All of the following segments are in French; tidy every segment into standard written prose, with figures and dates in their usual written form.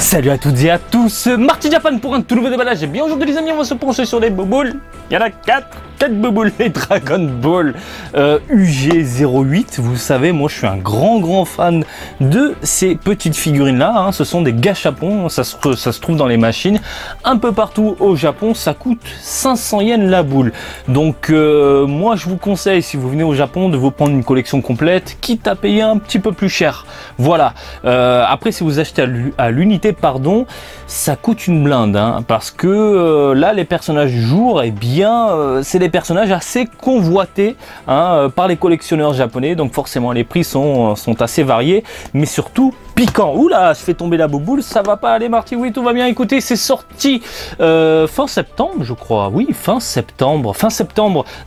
Salut à toutes et à tous, Marty Japan pour un tout nouveau déballage. Et bien aujourd'hui les amis, on va se pencher sur les boboules. Il y en a 4 boboules, les Dragon Ball UG08. Vous savez, moi je suis un grand fan de ces petites figurines là, hein. Ce sont des gâchapons, ça se trouve dans les machines un peu partout au Japon. Ça coûte 500 yens la boule. Donc moi je vous conseille, si vous venez au Japon, de vous prendre une collection complète, quitte à payer un petit peu plus cher. Voilà. Après, si vous achetez à l'unité, pardon, ça coûte une blinde, hein, parce que là les personnages du jour, eh bien c'est des personnages assez convoités, hein, par les collectionneurs japonais, donc forcément les prix sont assez variés, mais surtout piquant. Oula, je fais tomber la boboule, ça va pas aller Marty? Oui, tout va bien. Écoutez, c'est sorti fin septembre, je crois. Oui, fin septembre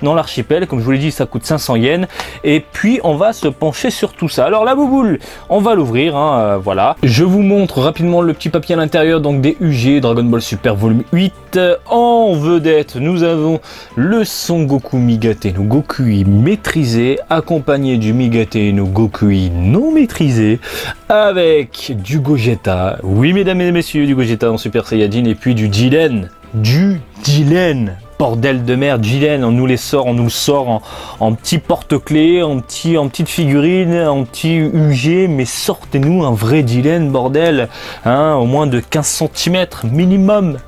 dans l'archipel. Comme je vous l'ai dit, ça coûte 500 yens. Et puis, on va se pencher sur tout ça. Alors, la boboule, on va l'ouvrir, hein, voilà. Je vous montre rapidement le petit papier à l'intérieur, donc des UG, Dragon Ball Super volume 8. En vedette, nous avons le Son Goku Migate no Gokui maîtrisé, accompagné du Migate no Gokui non maîtrisé, avec du Gogeta, oui mesdames et messieurs, du Gogeta en Super Saiyajin, et puis du Jiren, bordel de merde, Jiren, on nous le sort en petit porte-clés, en petite figurine, en petit UG, mais sortez-nous un vrai Jiren, bordel, hein, au moins de 15 cm minimum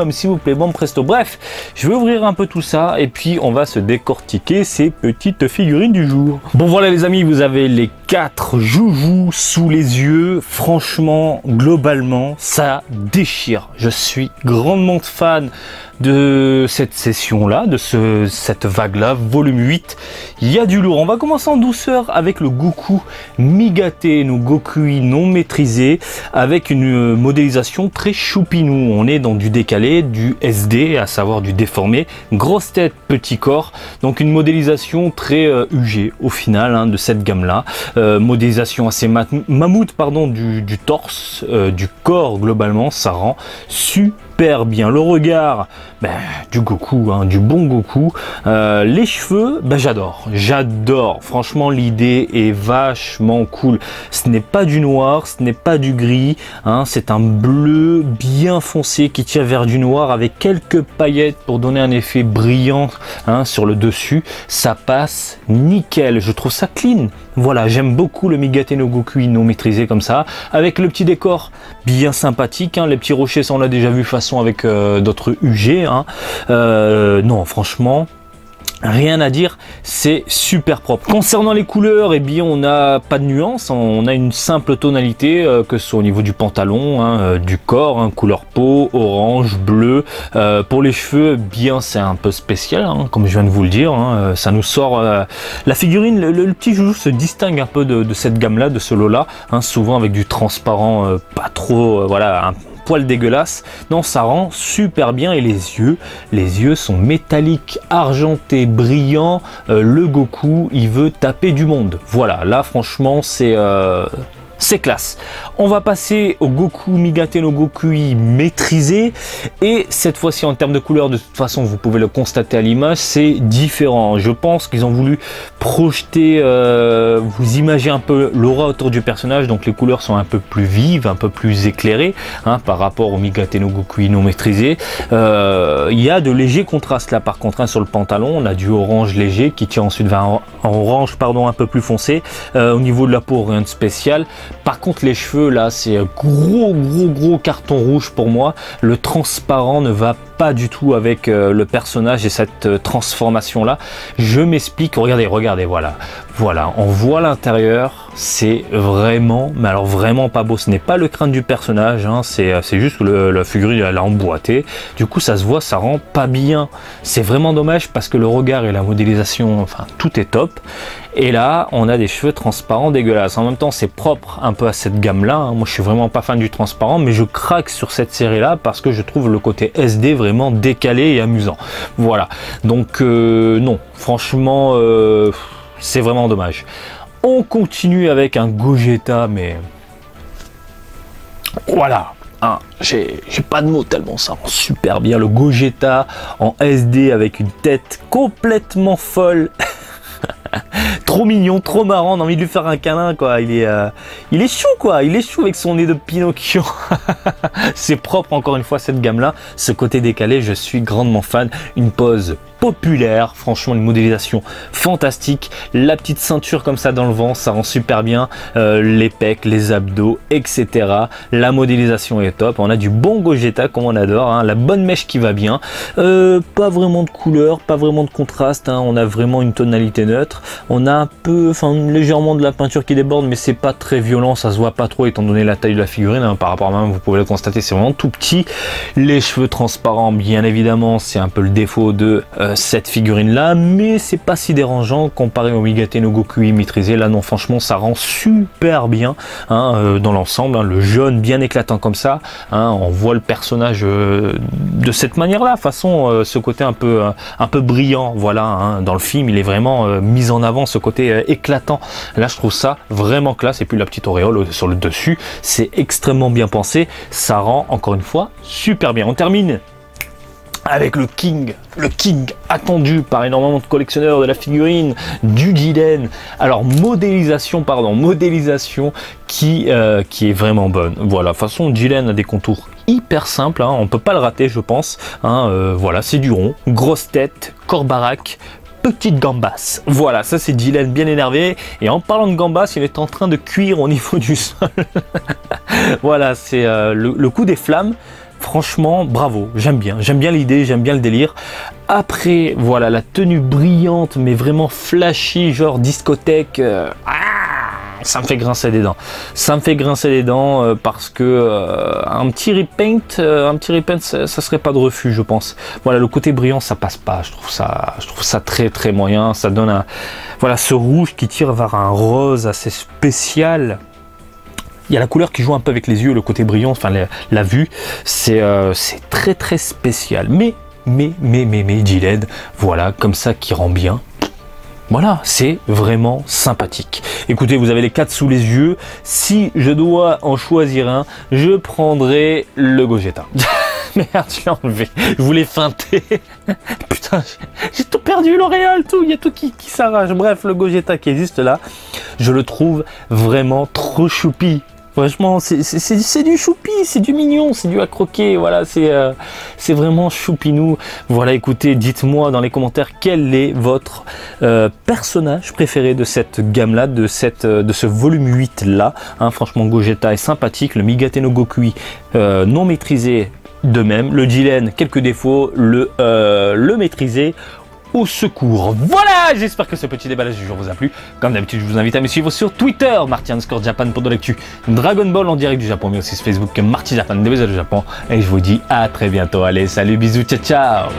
s'il vous plaît. Bon presto, bref, je vais ouvrir un peu tout ça et puis on va se décortiquer ces petites figurines du jour. Bon voilà les amis, vous avez les 4 joujoux sous les yeux. Franchement, globalement, ça déchire. Je suis grandement fan de cette session là, de cette vague là, volume 8. Il y a du lourd. On va commencer en douceur avec le Goku Migate no Gokui non maîtrisé, avec une modélisation très choupinou. On est dans du décalé, du SD, à savoir du déformé, grosse tête, petit corps, donc une modélisation très UG au final, hein, de cette gamme là. Modélisation assez mammouth, pardon, du torse, du corps globalement, ça rend super bien. Le regard, ben, du Goku, hein, du bon Goku. Les cheveux, ben, j'adore. Franchement, l'idée est vachement cool. Ce n'est pas du noir, ce n'est pas du gris, hein, c'est un bleu bien foncé qui tire vers du noir avec quelques paillettes pour donner un effet brillant, hein, sur le dessus. Ça passe nickel. Je trouve ça clean. Voilà, j'aime beaucoup le Migate no Gokui non maîtrisé comme ça, avec le petit décor bien sympathique, hein. Les petits rochers, ça on l'a déjà vu façon avec d'autres UG, hein. Non, franchement, rien à dire, c'est super propre. Concernant les couleurs, eh bien on n'a pas de nuance, on a une simple tonalité, que ce soit au niveau du pantalon, hein, du corps, hein, couleur peau, orange, bleu. Pour les cheveux, bien c'est un peu spécial, hein, comme je viens de vous le dire, hein, ça nous sort la figurine, le petit joujou se distingue un peu de cette gamme là, de ce lot là, hein, souvent avec du transparent, pas trop, voilà, un poil dégueulasse. Non, ça rend super bien. Et les yeux sont métalliques, argentés, brillants. Le Goku, il veut taper du monde. Voilà, là franchement c'est classe. On va passer au Goku Migate no Gokui maîtrisé, et cette fois-ci en termes de couleur, de toute façon vous pouvez le constater à l'image, c'est différent. Je pense qu'ils ont voulu projeter, vous imaginez un peu l'aura autour du personnage, donc les couleurs sont un peu plus vives, un peu plus éclairées, hein, par rapport au Migate no Gokui non maîtrisé. Il y a de légers contrastes là par contre, hein, sur le pantalon, on a du orange léger qui tire ensuite vers un orange, pardon, un peu plus foncé. Au niveau de la peau, rien de spécial. Par contre les cheveux là, c'est gros carton rouge pour moi. Le transparent ne va pas du tout avec le personnage et cette transformation là. Je m'explique, regardez, voilà, on voit l'intérieur, c'est vraiment, mais alors vraiment pas beau. Ce n'est pas le crâne du personnage, hein, c'est juste que la figurine elle a emboîté, du coup ça se voit, ça rend pas bien. C'est vraiment dommage parce que le regard et la modélisation, enfin tout est top. Et là on a des cheveux transparents dégueulasses. En même temps c'est propre un peu à cette gamme là, hein. Moi je suis vraiment pas fan du transparent, mais je craque sur cette série là parce que je trouve le côté SD vraiment décalé et amusant. Voilà, donc non, franchement c'est vraiment dommage. On continue avec un Gogeta, mais voilà, hein, j'ai pas de mots tellement ça rend super bien. Le Gogeta en SD avec une tête complètement folle. trop mignon, trop marrant, on a envie de lui faire un câlin quoi, il est chou quoi, il est chou avec son nez de Pinocchio. C'est propre encore une fois cette gamme là, ce côté décalé, je suis grandement fan, une pose populaire, franchement une modélisation fantastique, la petite ceinture comme ça dans le vent, ça rend super bien, les pecs, les abdos, etc. La modélisation est top, on a du bon Gogeta comme on adore, hein, la bonne mèche qui va bien, pas vraiment de couleur, pas vraiment de contraste, hein, on a vraiment une tonalité neutre, on a un peu, enfin légèrement de la peinture qui déborde, mais c'est pas très violent, ça se voit pas trop étant donné la taille de la figurine, hein, par rapport à moi, vous pouvez le constater, c'est vraiment tout petit, les cheveux transparents bien évidemment, c'est un peu le défaut de cette figurine là, mais c'est pas si dérangeant comparé au Migate no Gokui maîtrisé. Là non, franchement ça rend super bien, hein, dans l'ensemble, hein, le jaune bien éclatant comme ça, hein, on voit le personnage de cette manière là, façon ce côté un peu brillant, voilà, hein, dans le film il est vraiment mis en avant, ce côté éclatant, là je trouve ça vraiment classe, et puis la petite auréole sur le dessus, c'est extrêmement bien pensé, ça rend encore une fois super bien. On termine avec le king attendu par énormément de collectionneurs de la figurine, du Jiren. Alors modélisation qui est vraiment bonne. Voilà, de toute façon Jiren a des contours hyper simples, hein, on peut pas le rater je pense, hein, voilà, c'est du rond, grosse tête, corps baraque, petite gambasse. Voilà, ça c'est Jiren bien énervé, et en parlant de gambasse, il est en train de cuire au niveau du sol. Voilà, c'est le coup des flammes. Franchement, bravo, j'aime bien l'idée, j'aime bien le délire. Après, voilà, la tenue brillante, mais vraiment flashy, genre discothèque. Ça me fait grincer des dents. Ça me fait grincer les dents parce que un petit repaint, ça serait pas de refus, je pense. Voilà, le côté brillant, ça passe pas. Je trouve ça très moyen. Ça donne voilà, ce rouge qui tire vers un rose assez spécial. Il y a la couleur qui joue un peu avec les yeux, le côté brillant, enfin la vue, c'est très spécial. Mais Jiren, voilà, comme ça qui rend bien. Voilà, c'est vraiment sympathique. Écoutez, vous avez les 4 sous les yeux. Si je dois en choisir un, je prendrai le Gogeta. Merde, je l'ai enlevé. Je voulais feinter. Putain, j'ai tout perdu, l'auréole, tout. Il y a tout qui s'arrache. Bref, le Gogeta qui existe là, je le trouve vraiment trop choupi. Franchement, c'est du choupi, c'est du mignon, c'est du à croquer, voilà, c'est vraiment choupinou. Voilà, écoutez, dites-moi dans les commentaires quel est votre personnage préféré de cette gamme-là, de ce volume 8-là. Hein, franchement, Gogeta est sympathique, le Migate no Gokui non maîtrisé de même, le Jiren, quelques défauts, le maîtrisé au secours. Voilà, j'espère que ce petit déballage du jour vous a plu. Comme d'habitude, je vous invite à me suivre sur Twitter, Marty_Japan pour de l'actu Dragon Ball en direct du Japon, mais aussi sur Facebook, Marty Japan, des bisous du Japon. Et je vous dis à très bientôt. Allez, salut, bisous, ciao, ciao.